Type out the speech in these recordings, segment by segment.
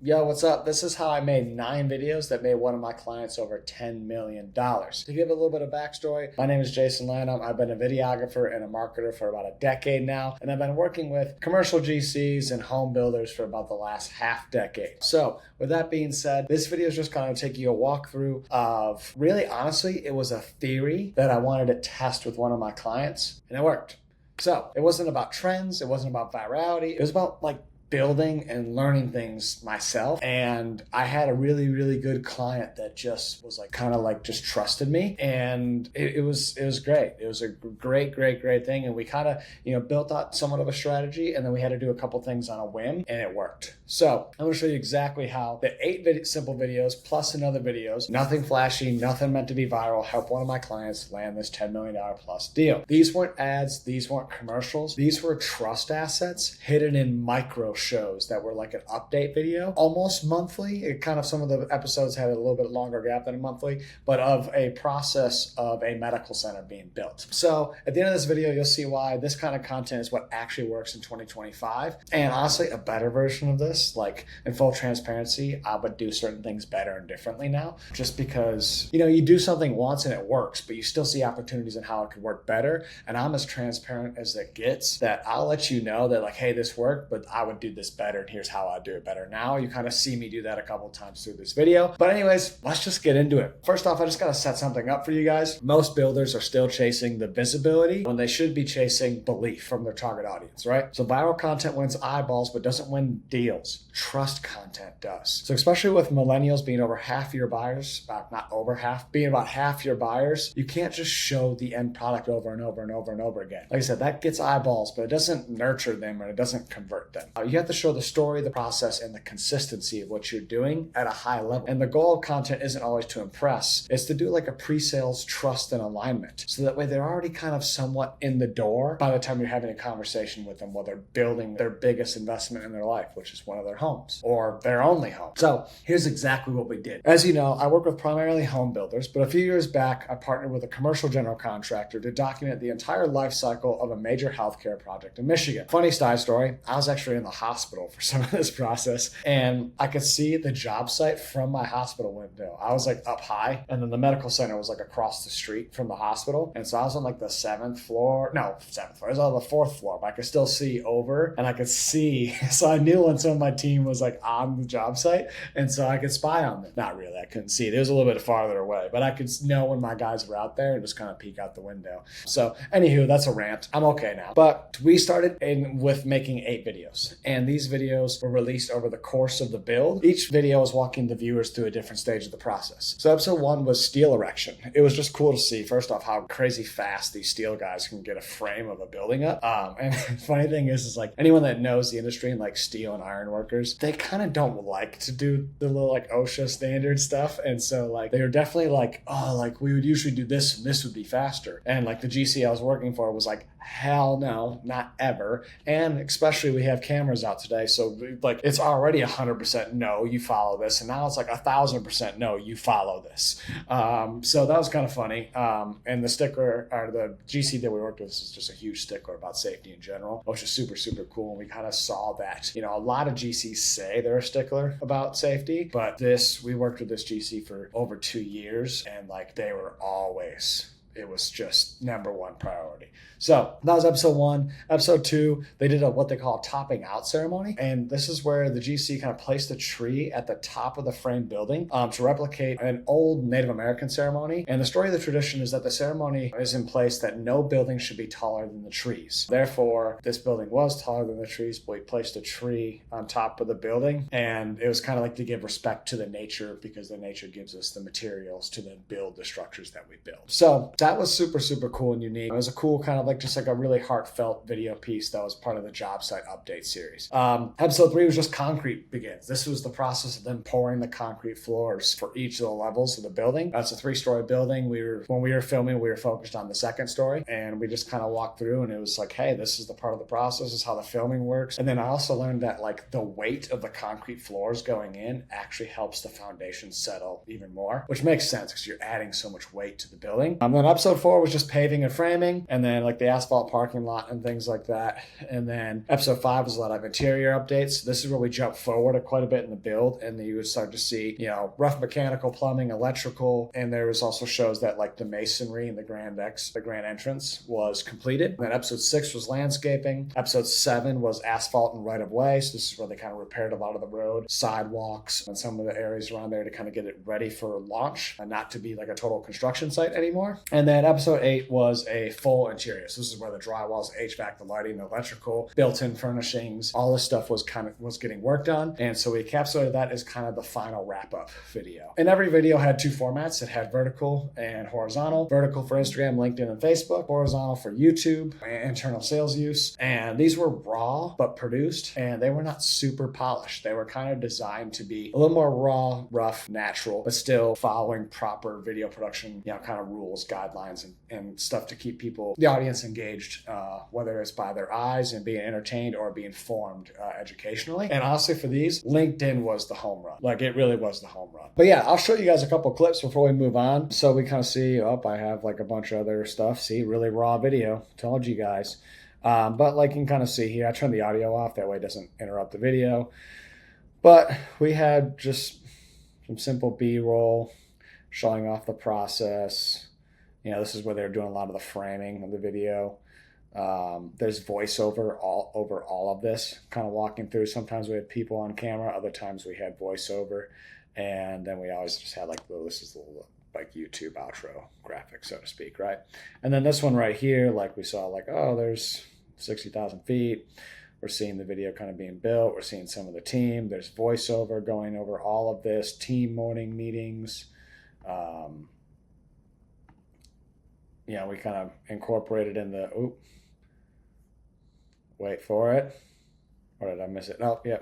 Yo, what's up? This is how I made 9 videos that made one of my clients over $10 million. To give a little bit of backstory, my name is Jason Lanham. I've been a videographer and a marketer for about a decade now, and I've been working with commercial GCs and home builders for about the last half decade. So with that being said, this video is just going to take you a walkthrough of, really honestly, it was a theory that I wanted to test with one of my clients, and it worked. So it wasn't about trends, it wasn't about virality, it was about building and learning things myself. And I had a really, really good client that just was just trusted me. And it was great. It was a great thing. And we kind of, built out somewhat of a strategy, and then we had to do a couple things on a whim, and it worked. So I'm going to show you exactly how the 8 simple videos plus another videos, nothing flashy, nothing meant to be viral, help one of my clients land this $10 million plus deal. These weren't ads. These weren't commercials. These were trust assets hidden in micro shows that were like an update video, almost monthly. It kind of, some of the episodes had a little bit longer gap than a monthly, but of a process of a medical center being built. So at the end of this video, you'll see why this kind of content is what actually works in 2025. And honestly, a better version of this, like in full transparency, I would do certain things better and differently now, just because, you do something once and it works, but you still see opportunities in how it could work better. And I'm as transparent as it gets, that I'll let you know that hey, this worked, but I would do this better, and here's how I do it better. Now you kind of see me do that a couple times through this video. But anyways, let's just get into it. First off, I just got to set something up for you guys. Most builders are still chasing the visibility when they should be chasing belief from their target audience, right? So viral content wins eyeballs, but doesn't win deals. Trust content does. So especially with millennials being over half your buyers, not over half, being about half your buyers, you can't just show the end product over and over and over and over again. Like I said, that gets eyeballs, but it doesn't nurture them, or it doesn't convert them. You have to show the story, the process, and the consistency of what you're doing at a high level. And the goal of content isn't always to impress. It's to do like a pre-sales trust and alignment. So that way they're already kind of somewhat in the door by the time you're having a conversation with them while they're building their biggest investment in their life, which is one of their homes or their only home. So here's exactly what we did. As you know, I work with primarily home builders, but a few years back, I partnered with a commercial general contractor to document the entire life cycle of a major healthcare project in Michigan. Funny side story, I was actually in the hospital for some of this process, and I could see the job site from my hospital window. I was up high, and then the medical center was across the street from the hospital. And so I was on the 7th floor. No, 7th floor. I was on the 4th floor, but I could still see over, and I could see. So I knew when some of my team was on the job site, and so I could spy on them. Not really, I couldn't see. It was a little bit farther away, but I could know when my guys were out there and just kind of peek out the window. So anywho, that's a rant. I'm okay now. But we started with making 8 videos, and these videos were released over the course of the build. Each video was walking the viewers through a different stage of the process. So episode 1 was steel erection. It was just cool to see, first off, how crazy fast these steel guys can get a frame of a building up. And the funny thing is anyone that knows the industry and steel and iron workers, they kind of don't like to do the little OSHA standard stuff. And so they were definitely we would usually do this and this would be faster. And the GC I was working for was hell no, not ever. And especially we have cameras out today, so it's already 100% no, you follow this, and now it's 1,000% no, you follow this. So that was kind of funny. And the stickler, or the GC that we worked with, is just a huge stickler about safety in general, which is super cool. And we kind of saw that, a lot of GCs say they're a stickler about safety, but we worked with this GC for over 2 years, and they were always, it was just #1 priority. So that was episode 1. Episode 2, they did what they call a topping out ceremony. And this is where the GC kind of placed a tree at the top of the frame building to replicate an old Native American ceremony. And the story of the tradition is that the ceremony is in place that no building should be taller than the trees. Therefore, this building was taller than the trees, but we placed a tree on top of the building. And it was kind of to give respect to the nature, because the nature gives us the materials to then build the structures that we build. So that was super cool and unique. It was a cool kind of just a really heartfelt video piece that was part of the job site update series. Episode 3 was just concrete begins. This was the process of them pouring the concrete floors for each of the levels of the building. That's a 3-story building. When we were filming, we were focused on the 2nd story, and we just kind of walked through, and it was hey, this is the part of the process, this is how the filming works. And then I also learned that the weight of the concrete floors going in actually helps the foundation settle even more, which makes sense because you're adding so much weight to the building. Then episode 4 was just paving and framing, and then like the asphalt parking lot and things like that. And then episode 5 was a lot of interior updates. This is where we jump forward quite a bit in the build, and then you would start to see, you know, rough mechanical, plumbing, electrical, and there was also shows that like the masonry and the grand entrance was completed. And then episode 6 was landscaping. Episode 7 was asphalt and right of way. So this is where they kind of repaired a lot of the road, sidewalks, and some of the areas around there to kind of get it ready for launch and not to be like a total construction site anymore. And then episode 8 was a full interior. So this is where the drywalls, HVAC, the lighting, the electrical, built-in furnishings, all this stuff was getting worked on. And so we encapsulated that as kind of the final wrap-up video. And every video had 2 formats. It had vertical and horizontal. Vertical for Instagram, LinkedIn, and Facebook. Horizontal for YouTube and internal sales use. And these were raw but produced, and they were not super polished. They were kind of designed to be a little more raw, rough, natural, but still following proper video production, you know, kind of rules, guidelines, and stuff to keep the audience engaged, whether it's by their eyes and being entertained or being formed educationally. And honestly, for these, LinkedIn was the home run. Like, it really was the home run. But yeah, I'll show you guys a couple clips before we move on. So we kind of see, I have like a bunch of other stuff. See, really raw video. Told you guys. But like you can kind of see here, I turned the audio off. That way it doesn't interrupt the video. But we had just some simple B-roll showing off the process. You know, this is where they're doing a lot of the framing of the video. There's voiceover over all of this, kind of walking through. Sometimes we had people on camera, other times we had voiceover, and then we always just had like this is the like YouTube outro graphic, so to speak, right? And then this one right here, like we saw, like, there's 60,000 feet. We're seeing the video kind of being built. We're seeing some of the team. There's voiceover going over all of this, team morning meetings. Yeah, we kind of incorporated in the, wait for it. Or did I miss it? Oh, yeah.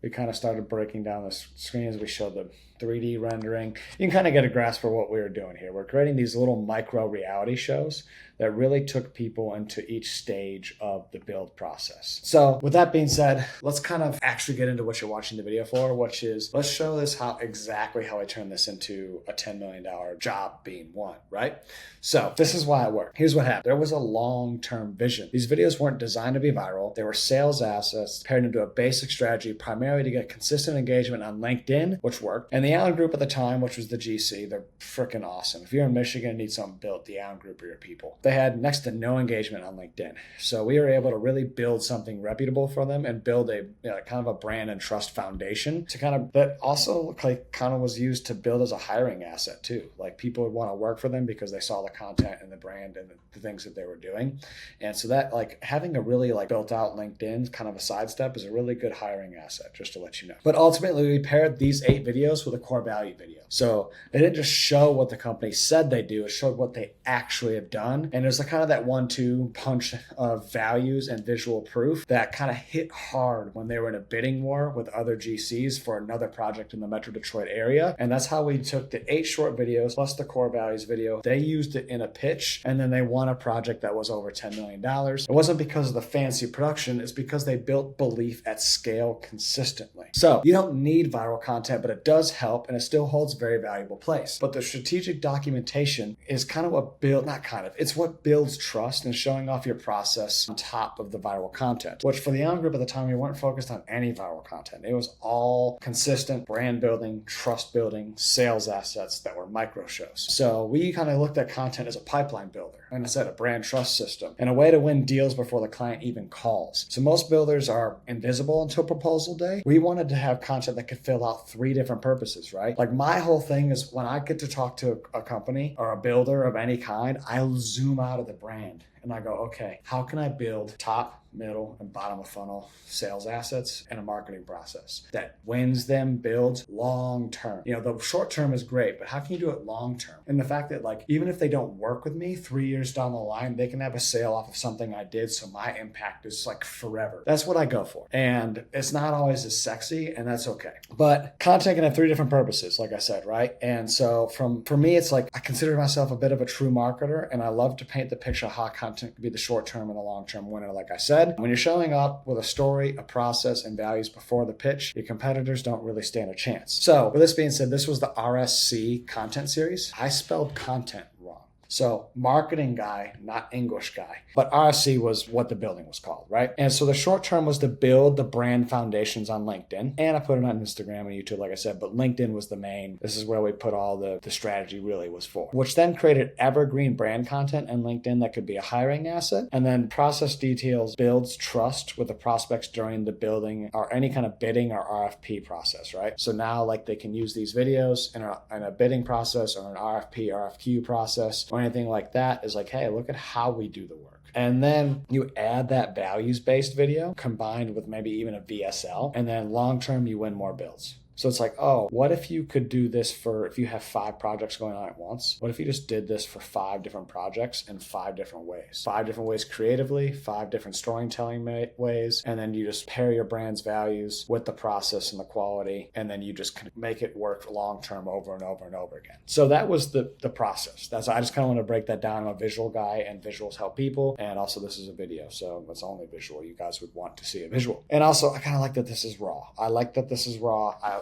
We kind of started breaking down the screens. We showed the 3D rendering. You can kind of get a grasp for what we were doing here. We're creating these little micro reality shows that really took people into each stage of the build process. So with that being said, let's kind of actually get into what you're watching the video for, which is, let's show this exactly how I turn this into a $10 million job being won, right? So this is why it worked. Here's what happened. There was a long-term vision. These videos weren't designed to be viral. They were sales assets paired into a basic strategy primarily to get consistent engagement on LinkedIn, which worked. And the Allen Group at the time, which was the GC, they're freaking awesome. If you're in Michigan and need something built, the Allen Group are your people. They had next to no engagement on LinkedIn. So we were able to really build something reputable for them and build a kind of a brand and trust foundation to that also kind of was used to build as a hiring asset too. Like, people would want to work for them because they saw the content and the brand and the things that they were doing. And so that, like, having a really built out LinkedIn kind of a sidestep is a really good hiring asset, just to let you know. But ultimately, we paired these 8 videos with a core value video. So they didn't just show what the company said they do, it showed what they actually have done. And there's kind of that 1-2 punch of values and visual proof that kind of hit hard when they were in a bidding war with other GCs for another project in the Metro Detroit area. And that's how we took the 8 short videos plus the core values video. They used it in a pitch, and then they won a project that was over $10 million. It wasn't because of the fancy production, it's because they built belief at scale consistently. So you don't need viral content, but it does help, and it still holds a very valuable place. But the strategic documentation is kind of what it's what builds trust and showing off your process on top of the viral content, which for the Allen Group at the time, we weren't focused on any viral content. It was all consistent brand building, trust building, sales assets that were micro shows. So we kind of looked at content as a pipeline builder, and I said a brand trust system, and a way to win deals before the client even calls. So most builders are invisible until proposal day. We wanted to have content that could fill out 3 different purposes, right? Like, my whole thing is when I get to talk to a company or a builder of any kind, I'll zoom out of the brand and I go, okay, how can I build top, middle, and bottom of funnel sales assets and a marketing process that wins them, builds long term? You know, the short term is great, but how can you do it long term? And the fact that, like, even if they don't work with me 3 years down the line, they can have a sale off of something I did, so my impact is like forever. That's what I go for. And it's not always as sexy, and that's okay. But content can have 3 different purposes, like I said, right? And so for me, it's like I consider myself a bit of a true marketer, and I love to paint the picture of how content can be the short term and the long term winner, like I said. When you're showing up with a story, a process, and values before the pitch, your competitors don't really stand a chance. So with this being said, this was the RSC content series. I spelled content wrong. So marketing guy, not English guy. But RSC was what the building was called, right? And so the short term was to build the brand foundations on LinkedIn. And I put it on Instagram and YouTube, like I said, but LinkedIn was the main. This is where we put all the strategy really was for, which then created evergreen brand content in LinkedIn that could be a hiring asset. And then process details builds trust with the prospects during the building or any kind of bidding or RFP process, right? So now like they can use these videos in a bidding process or an RFP, RFQ process or anything like that is like, hey, look at how we do the work. And then you add that values-based video combined with maybe even a VSL, and then long-term you win more bills. So it's like, oh, what if you could do this if you have 5 projects going on at once? What if you just did this for 5 different projects in 5 different ways? 5 different ways creatively, 5 different storytelling ways, and then you just pair your brand's values with the process and the quality, and then you just can make it work long-term over and over and over again. So that was the process. I just kind of want to break that down. I'm a visual guy, and visuals help people, and also this is a video, so it's only visual. You guys would want to see a visual. And also, I kind of like that this is raw.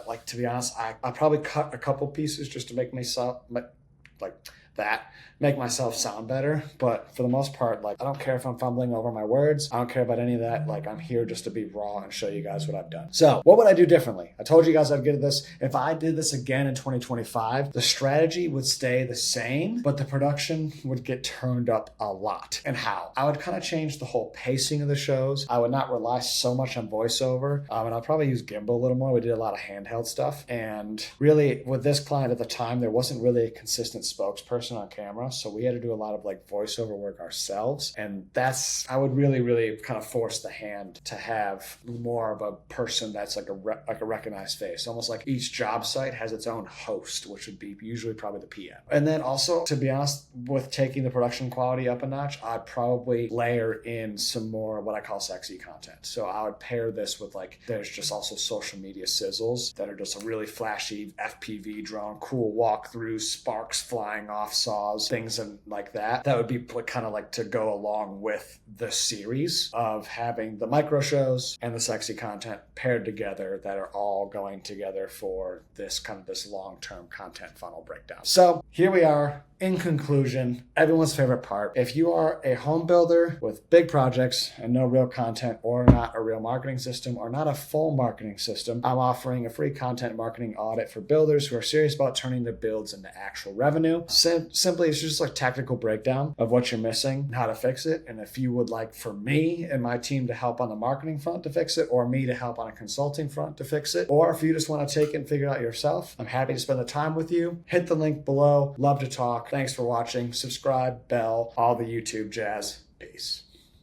Like, to be honest, I probably cut a couple pieces just to make myself make myself sound better. But for the most part, like, I don't care if I'm fumbling over my words. I don't care about any of that. Like, I'm here just to be raw and show you guys what I've done. So what would I do differently? I told you guys I'd get to this. If I did this again in 2025, the strategy would stay the same, but the production would get turned up a lot. And how? I would kind of change the whole pacing of the shows. I would not rely so much on voiceover. And I'll probably use gimbal a little more. We did a lot of handheld stuff. And really, with this client at the time, there wasn't really a consistent spokesperson on camera. So we had to do a lot of like voiceover work ourselves. And I would really, really kind of force the hand to have more of a person that's like a recognized face. Almost like each job site has its own host, which would be usually probably the PM. And then also, to be honest, with taking the production quality up a notch, I'd probably layer in some more what I call sexy content. So I would pair this with like, there's just also social media sizzles that are just a really flashy FPV drone, cool walkthroughs, sparks flying off saws, things and like that. That would be kind of like to go along with the series of having the micro shows and the sexy content paired together that are all going together for this long-term content funnel breakdown. So here we are. In conclusion, everyone's favorite part. If you are a home builder with big projects and no real content or not a real marketing system or not a full marketing system, I'm offering a free content marketing audit for builders who are serious about turning their builds into actual revenue. Simply, it's just like tactical breakdown of what you're missing and how to fix it. And if you would like for me and my team to help on the marketing front to fix it, or me to help on a consulting front to fix it, or if you just want to take it and figure it out yourself, I'm happy to spend the time with you. Hit the link below. Love to talk. Thanks for watching. Subscribe, bell, all the YouTube jazz. Peace.